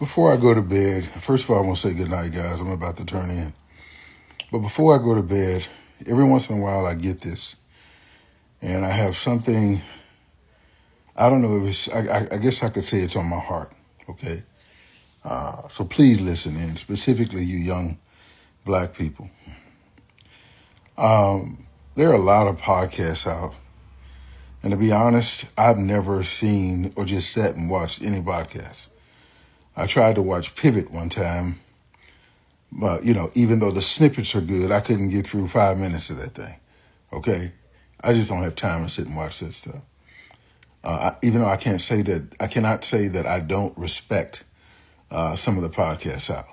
Before I go to bed, first of all, I want to say good night, guys. I'm about to turn in. But before I go to bed, every once in a while I get this, and I have something. I don't know if it's. I guess I could say it's on my heart. Okay. So please listen in, specifically you young black people. There are a lot of podcasts out, and to be honest, I've never seen or just sat and watched any podcasts. I tried to watch Pivot one time, but even though the snippets are good, I couldn't get through 5 minutes of that thing. Okay, I just don't have time to sit and watch that stuff. Even though I cannot say that I don't respect some of the podcasts out.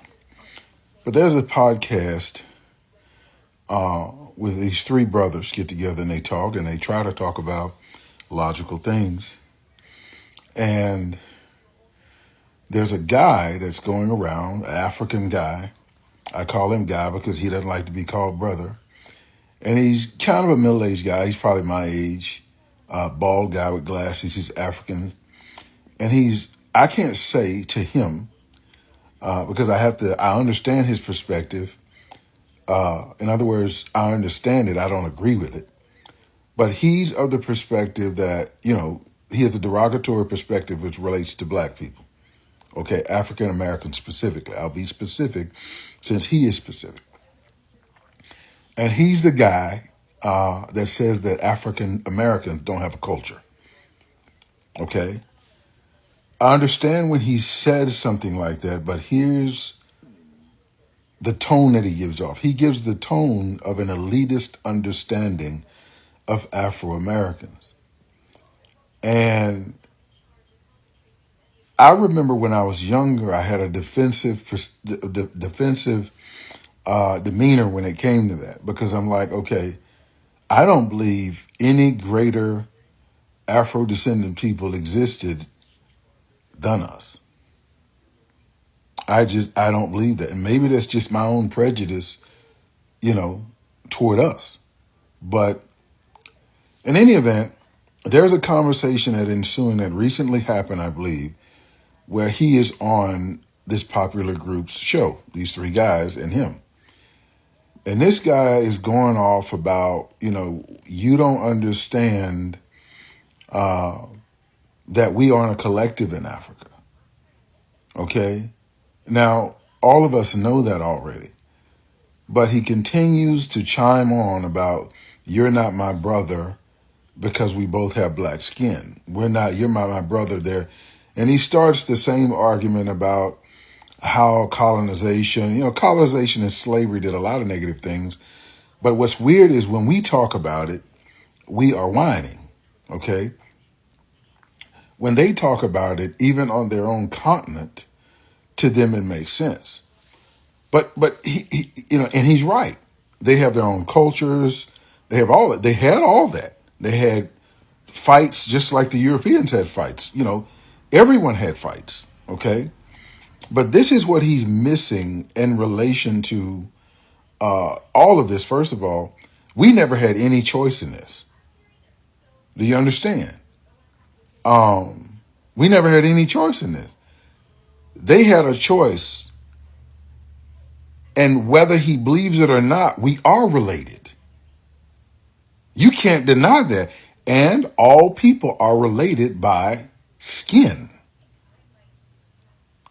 But there's a podcast with these three brothers get together and they talk and they try to talk about logical things. And there's a guy that's going around, an African guy. I call him guy because he doesn't like to be called brother. And he's kind of a middle-aged guy. He's probably my age. Bald guy with glasses. He's African. And I can't say to him, because I understand his perspective. In other words, I understand it. I don't agree with it. But he's of the perspective that, he has a derogatory perspective which relates to black people. Okay, African Americans specifically. I'll be specific since he is specific. And he's the guy that says that African Americans don't have a culture. Okay? I understand when he says something like that, but here's the tone that he gives off. He gives the tone of an elitist understanding of Afro Americans. And I remember when I was younger, I had a defensive demeanor when it came to that, because I'm like, okay, I don't believe any greater Afro-descendant people existed than us. I don't believe that. And maybe that's just my own prejudice, toward us. But in any event, there's a conversation that recently happened, I believe, where he is on this popular group's show, these three guys and him. And this guy is going off about, you don't understand that we aren't a collective in Africa. Okay? Now, all of us know that already. But he continues to chime on about, you're not my brother because we both have black skin. You're my brother there. And he starts the same argument about how colonization and slavery did a lot of negative things. But what's weird is when we talk about it, we are whining, okay? When they talk about it, even on their own continent, to them it makes sense. But he and he's right. They have their own cultures. They have all that. They had all that. They had fights just like the Europeans had fights. Everyone had fights, okay? But this is what he's missing in relation to all of this. First of all, we never had any choice in this. Do you understand? We never had any choice in this. They had a choice. And whether he believes it or not, we are related. You can't deny that. And all people are related by skin.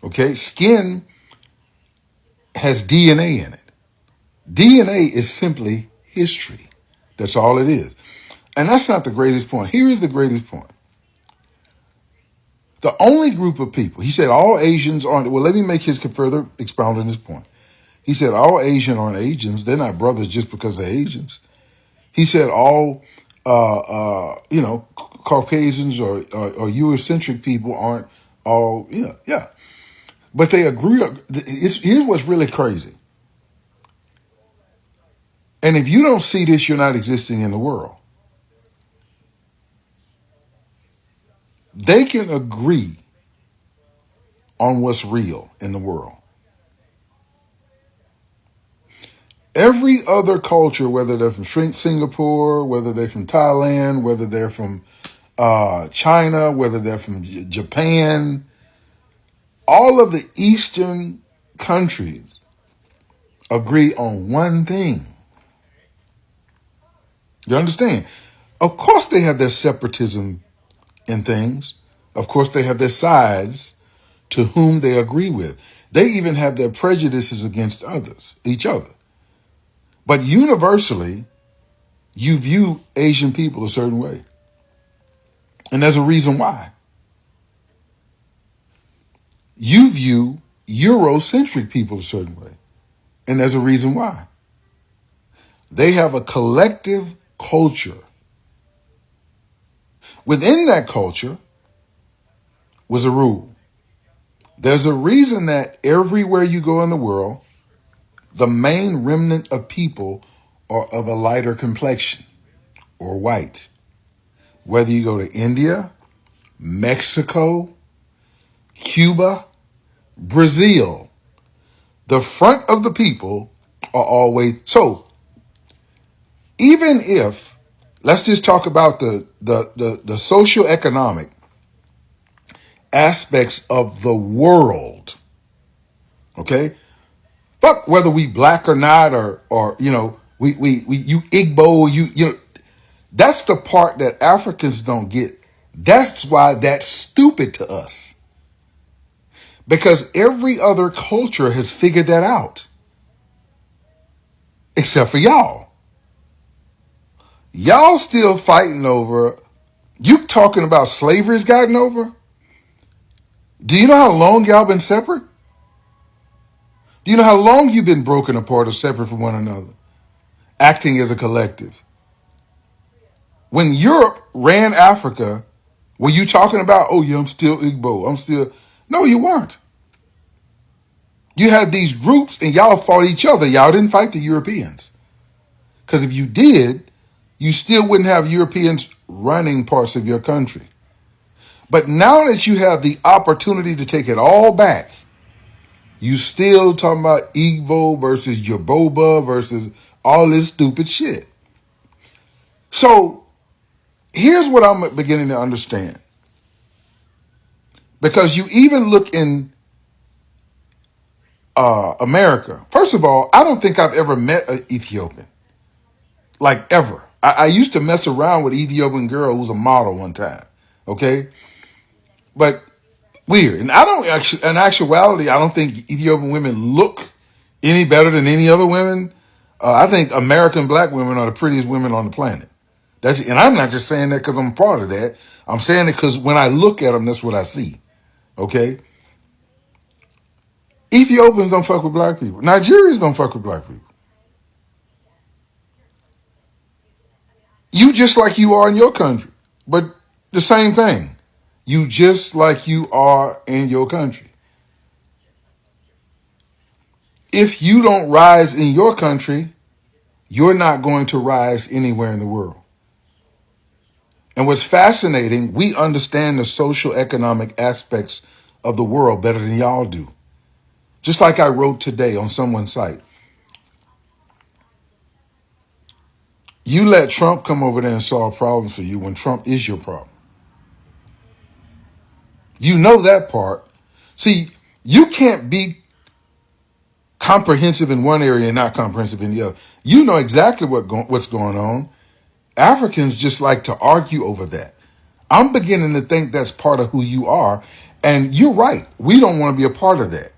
Okay? Skin has DNA in it. DNA is simply history. That's all it is. And that's not the greatest point. Here is the greatest point. The only group of people, he said all Asians aren't, well, let me make his further expound on this point. He said all Asian aren't Asians. They're not brothers just because they're Asians. He said all, Caucasians or Eurocentric people aren't all, yeah. But they agree. Here's what's really crazy. And if you don't see this, you're not existing in the world. They can agree on what's real in the world. Every other culture, whether they're from Singapore, whether they're from Thailand, whether they're from China, whether they're from Japan, all of the Eastern countries agree on one thing. You understand? Of course they have their separatism in things. Of course they have their sides to whom they agree with. They even have their prejudices against each other. But universally, you view Asian people a certain way. And there's a reason why. You view Eurocentric people a certain way. And there's a reason why. They have a collective culture. Within that culture was a rule. There's a reason that everywhere you go in the world, the main remnant of people are of a lighter complexion or white. Whether you go to India, Mexico, Cuba, Brazil, the front of the people are always so. Even if, let's just talk about the socioeconomic aspects of the world. Okay? Fuck whether we black or not, or we you Igbo, you know, that's the part that Africans don't get. That's why that's stupid to us. Because every other culture has figured that out. Except for y'all. Y'all still fighting over, you talking about slavery's gotten over? Do you know how long y'all been separate? Do you know how long you've been broken apart or separate from one another? Acting as a collective. When Europe ran Africa, were you talking about, oh yeah, I'm still Igbo, I'm still... No, you weren't. You had these groups and y'all fought each other. Y'all didn't fight the Europeans. Because if you did, you still wouldn't have Europeans running parts of your country. But now that you have the opportunity to take it all back, you still talking about Igbo versus Yoruba versus all this stupid shit. So here's what I'm beginning to understand. Because you even look in America. First of all, I don't think I've ever met an Ethiopian. Like ever. I used to mess around with an Ethiopian girl who was a model one time. Okay? But weird. And I don't actually, in actuality, I don't think Ethiopian women look any better than any other women. I think American black women are the prettiest women on the planet. And I'm not just saying that because I'm part of that. I'm saying it because when I look at them, that's what I see. Okay? Ethiopians don't fuck with black people. Nigerians don't fuck with black people. You just like you are in your country. But the same thing. You just like you are in your country. If you don't rise in your country, you're not going to rise anywhere in the world. And what's fascinating, we understand the social economic aspects of the world better than y'all do. Just like I wrote today on someone's site. You let Trump come over there and solve problems for you when Trump is your problem. You know that part. See, you can't be comprehensive in one area and not comprehensive in the other. You know exactly what's going on. Africans just like to argue over that. I'm beginning to think that's part of who you are. And you're right. We don't want to be a part of that.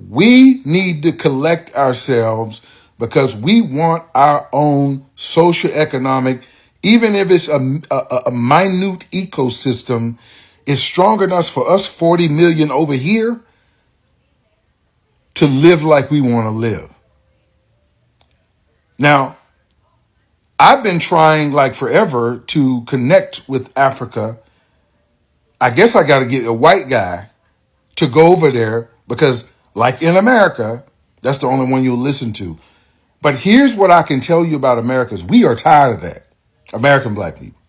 We need to collect ourselves because we want our own socioeconomic, even if it's a minute ecosystem, is strong enough for us 40 million over here to live like we want to live. Now, I've been trying like forever to connect with Africa. I guess I got to get a white guy to go over there because like in America, that's the only one you'll listen to. But here's what I can tell you about America is we are tired of that. American black people.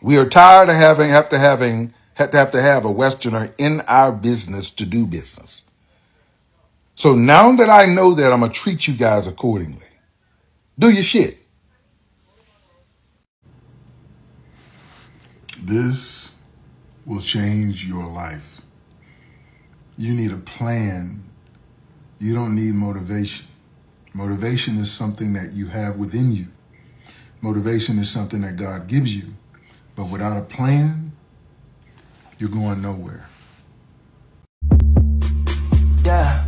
We are tired of have to have a Westerner in our business to do business. So now that I know that, I'm going to treat you guys accordingly. Do your shit. This will change your life. You need a plan. You don't need motivation. Motivation is something that you have within you. Motivation is something that God gives you. But without a plan, you're going nowhere. Yeah.